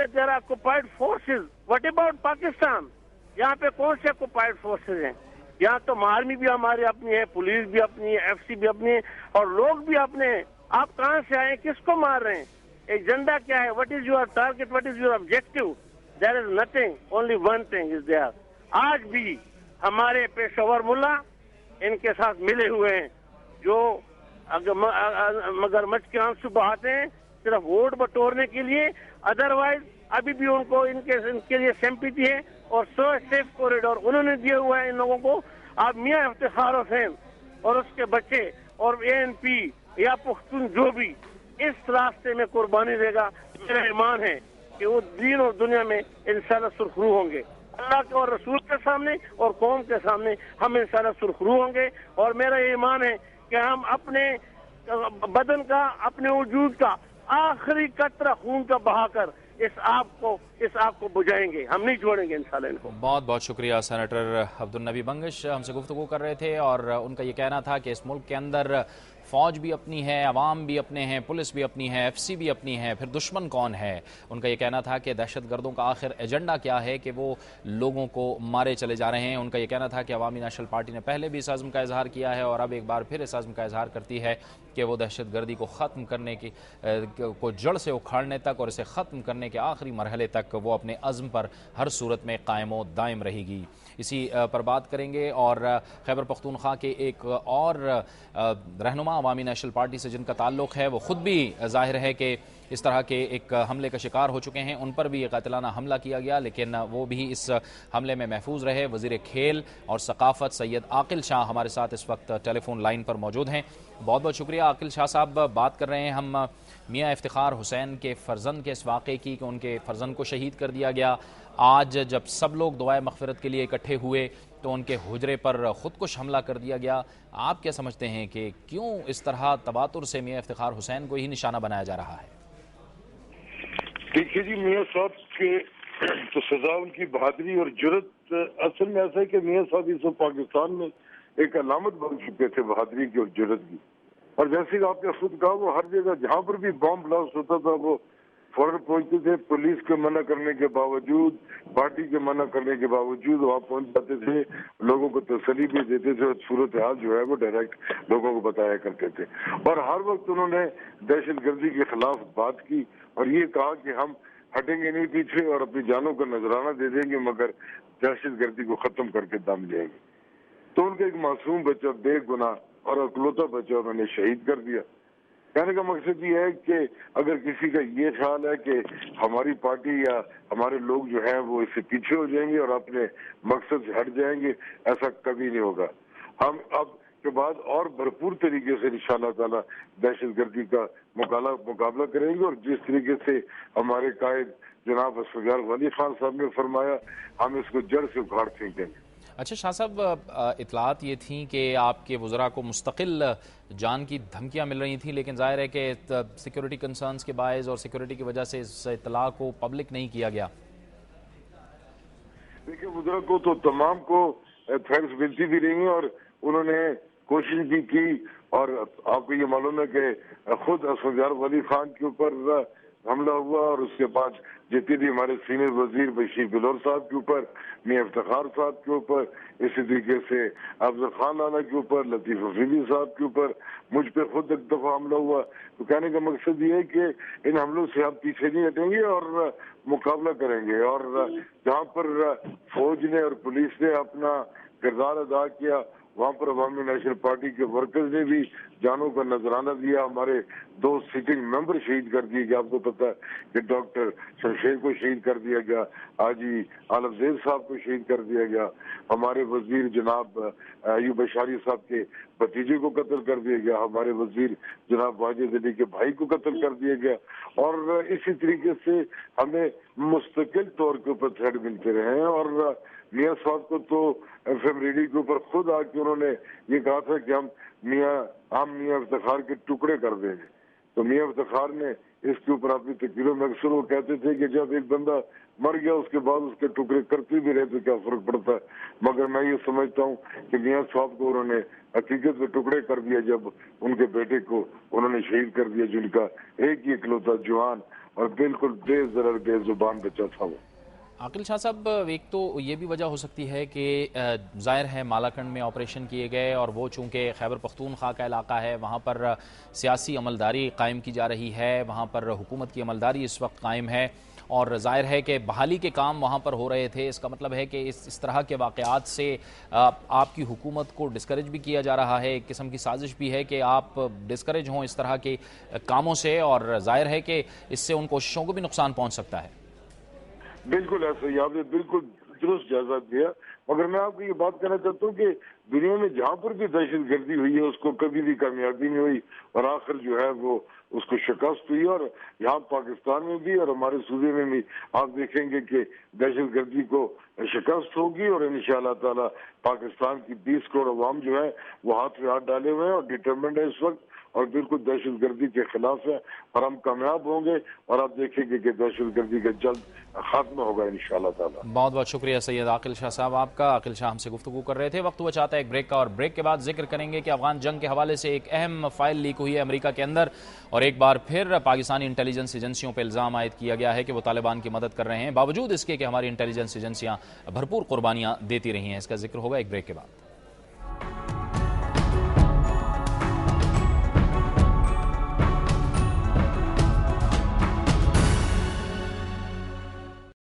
There are occupied forces, what about Pakistan? यहाँ पे कौन से ऑक्युपाइड फोर्सेस हैं? यहाँ तो आर्मी भी हमारी अपनी है, पुलिस भी अपनी है, एफसी भी अपनी है, और लोग भी अपने हैं। आप कहाँ से आए, किसको मार रहे हैं? एजेंडा क्या है? What is your target, what is your objective? There is nothing, only one thing is there. आज भी हमारे पेशेवर मुल्ला इनके साथ मिले हुए हैं, जो मगरमच्छ के आंसू बहाते हैं सिर्फ वोट बटोरने के लिए। अदरवाइज अभी भी उनको इनके लिए सिंपैथी है और सेफ कॉरिडोर उन्होंने दिया हुआ है इन लोगों को। आप मियां इफ्तिखार हुसैन और उसके बच्चे और एएनपी या पुख्तून जो भी इस रास्ते में कुर्बानी देगा, मेरा ईमान है कि वो दीन और दुनिया में इंशाल्लाह सुरखरू होंगे। अल्लाह के और रसूल के सामने और कौम के सामने हम इंशाल्लाह सुरखरू होंगे। और मेरा ईमान है कि हम अपने बदन का, अपने वजूद का आखिरी कतरा खून का बहाकर इस आग को बुझाएंगे, हम नहीं छोड़ेंगे इंशाल्लाह इनको। बहुत बहुत शुक्रिया। सेनेटर अब्दुल नबी बंगश हमसे गुफ्तगू कर रहे थे और उनका ये कहना था कि इस मुल्क के अंदर फ़ौज भी अपनी है, अवाम भी अपने हैं, पुलिस भी अपनी है, एफसी भी अपनी है, फिर दुश्मन कौन है? उनका ये कहना था कि दहशत गर्दों का आखिर एजेंडा क्या है कि वो लोगों को मारे चले जा रहे हैं। उनका ये कहना था कि अवामी नेशनल पार्टी ने पहले भी इस अज़्म का इजहार किया है और अब एक बार फिर इस अज़्म का इजहार करती है कि वो दहशत गर्दी को ख़त्म करने की को जड़ से उखाड़ने तक और इसे ख़त्म करने के आखिरी मरहले तक वो अपने अज़्म पर हर सूरत में कायम व दायम रहेगी। इसी पर बात करेंगे और खैबर पख्तूनख्वा के एक और रहनुमा अवामी नेशनल पार्टी से जिनका ताल्लुक़ है, वो ख़ुद भी ज़ाहिर है कि इस तरह के एक हमले का शिकार हो चुके हैं। उन पर भी कातिलाना हमला किया गया, लेकिन वो भी इस हमले में महफूज रहे। वज़ीर खेल और सकाफ़त सैयद आकिल शाह हमारे साथ इस वक्त टेलीफोन लाइन पर मौजूद हैं। बहुत बहुत शुक्रिया आकिल शाह साहब। बात कर रहे हैं हम मियां इफ्तिखार हुसैन के फ़र्जंद के इस वाक़े की कि उनके फ़र्जंद को शहीद कर दिया गया। आज जब सब लोग दुआए मग़फ़िरत के लिए इकट्ठे हुए तो उनके हुजरे पर ख़ुदकुश हमला कर दिया गया। आप क्या समझते हैं कि क्यों इस तरह तबातुर से मियां इफ्तिखार हुसैन को ही निशाना बनाया जा रहा है? देखिए जी, मियां साहब के तो सजा उनकी बहादुरी और जुर्रत। असल में ऐसा है कि मियां साहब इस पाकिस्तान में एक अलामत बन चुके थे बहादुरी की और जुर्रत की। और जैसे कि आपने खुद कहा, वो हर जगह जहाँ पर भी बॉम्ब ब्लास्ट होता था वो फौरन पहुंचते थे। पुलिस के मना करने के बावजूद, पार्टी के मना करने के बावजूद वहाँ पहुंच जाते थे, लोगों को तसल्ली भी देते थे और सूरत हाल जो है वो डायरेक्ट लोगों को बताया करते थे। और हर वक्त उन्होंने दहशत गर्दी के खिलाफ बात की और ये कहा कि हम हटेंगे नहीं पीछे और अपनी जानों का नजराना दे देंगे, मगर दहशत गर्दी को खत्म करके दम लेंगे। तो उनका एक मासूम बच्चा, बेगुनाह और अकलौता बच्चा उन्होंने शहीद कर दिया। कहने का मकसद ये है कि अगर किसी का ये ख्याल है कि हमारी पार्टी या हमारे लोग जो हैं वो इससे पीछे हो जाएंगे और अपने मकसद से हट जाएंगे, ऐसा कभी नहीं होगा। हम अब के बाद और भरपूर तरीके से इंशाअल्लाह ताला दहशत गर्दी का मुकाबला करेंगे और जिस तरीके से हमारे कायद जनाब असफर वली खान साहब ने फरमाया, हम इसको जड़ से उखाड़ फेंकेंगे। अच्छा शाह साहब, इतलात ये थी कि आपके वज़रा को मुस्तकिल जान की धमकियां मिल रही थी, लेकिन ज़ाहिर है कि सिक्योरिटी कंसर्न्स के बायस और सिक्योरिटी की वजह से इस इतला को पब्लिक नहीं किया गया। देखिए, वज़रा को तो तमाम को थैंक्स मिलती भी रही हैं और उन्होंने कोशिश भी की। और आपको ये मालूम है कि खुद असफर वली खान के ऊपर हमला हुआ और उसके बाद जितने भी हमारे सीनियर वजीर बशीर बिलोर साहब के ऊपर, मियां इफ्तिखार साहब के ऊपर, इसी तरीके से अफजल खान लाला के ऊपर, लतीफ अफरीदी साहब के ऊपर, मुझ पे खुद एक दफा हमला हुआ। तो कहने का मकसद ये है कि इन हमलों से आप पीछे नहीं हटेंगे और मुकाबला करेंगे। और जहाँ पर फौज ने और पुलिस ने अपना किरदार अदा किया, वहाँ पर अवामी नेशनल पार्टी के वर्कर्स ने भी जानों का नजराना दिया। हमारे 2 सिटिंग मेंबर शहीद कर दिए गए। आपको पता है कि डॉक्टर शमशेर को शहीद कर दिया गया, हाजी आलमजेद साहब को शहीद कर दिया गया, हमारे वजीर जनाब अयूब अशारी साहब के भतीजे को कत्ल कर दिया गया, हमारे वजीर जनाब वाजिद अली के भाई को कत्ल कर दिया गया। और इसी तरीके से हमें मुस्तकिल तौर के ऊपर थ्रेड मिलते रहे हैं। और मियां साहब को तो FM रेडियो के ऊपर खुद आके उन्होंने ये कहा था कि हम मियां इफ्तिखार के टुकड़े कर देंगे। तो मियां इफ्तिखार ने इसके ऊपर अपनी तकरीरों में अक्सर वो कहते थे कि जब एक बंदा मर गया उसके बाद उसके टुकड़े करते भी रहे तो क्या फर्क पड़ता है। मगर मैं ये समझता हूँ कि मियां साहब को उन्होंने हकीकत में टुकड़े कर दिया जब उनके बेटे को उन्होंने शहीद कर दिया, जिनका एक ही इकलौता जवान اور بالکل بے ضرر بے زبان بچہ تھا وہ۔ عاقل شاہ صاحب، ایک تو یہ بھی وجہ ہو سکتی ہے کہ ظاہر ہے مالاکنڈ میں آپریشن کیے گئے اور وہ چونکہ خیبر پختونخوا کا علاقہ ہے، وہاں پر سیاسی عملداری قائم کی جا رہی ہے، وہاں پر حکومت کی عملداری اس وقت قائم ہے، اور ظاہر ہے کہ بحالی کے کام وہاں پر ہو رہے تھے۔ اس کا مطلب ہے کہ اس طرح کے واقعات سے آپ کی حکومت کو ڈسکریج بھی کیا جا رہا ہے، ایک قسم کی سازش بھی ہے کہ آپ ڈسکریج ہوں اس طرح کے کاموں سے، اور ظاہر ہے کہ اس سے ان کوششوں کو بھی نقصان پہنچ سکتا ہے۔ بالکل ایسا ہی، آپ نے بالکل درست جائزہ دیا، مگر میں آپ کو یہ بات کہنا چاہتا ہوں کہ دنیا میں جہاں پر بھی دہشت گردی ہوئی ہے اس کو کبھی بھی کامیابی نہیں ہوئی، اور آخر جو ہے وہ اس کو شکست ہوئی، اور یہاں پاکستان میں بھی اور ہمارے صوبے میں بھی آپ دیکھیں گے کہ دہشت گردی کو شکست ہوگی، اور انشاءاللہ تعالی پاکستان کی 20 کروڑ عوام جو ہے وہ ہاتھ میں ہاتھ ڈالے ہوئے ہیں اور ڈٹرمنڈ ہے اس وقت، اور بالکل دہشت گردی کے خلاف ہے، اور ہم کامیاب ہوں گے، اور آپ دیکھیں گے کہ دہشت گردی کا جلد خاتمہ ہوگا انشاءاللہ تعالی۔ بہت بہت شکریہ سید عاقل شاہ صاحب آپ کا۔ عاقل شاہ ہم سے گفتگو کر رہے تھے۔ وقت ہوا چاہتا ہے ایک بریک کا، اور بریک کے بعد ذکر کریں گے کہ افغان جنگ کے حوالے سے ایک اہم فائل لیک ہوئی ہے امریکہ کے اندر، اور ایک بار پھر پاکستانی انٹیلیجنس ایجنسیوں پہ الزام عائد کیا گیا ہے کہ وہ طالبان کی مدد کر رہے ہیں، باوجود اس کے کہ ہماری انٹیلیجنس ایجنسیاں بھرپور قربانیاں دیتی رہی ہیں۔ اس کا ذکر ہوگا ایک بریک کے بعد۔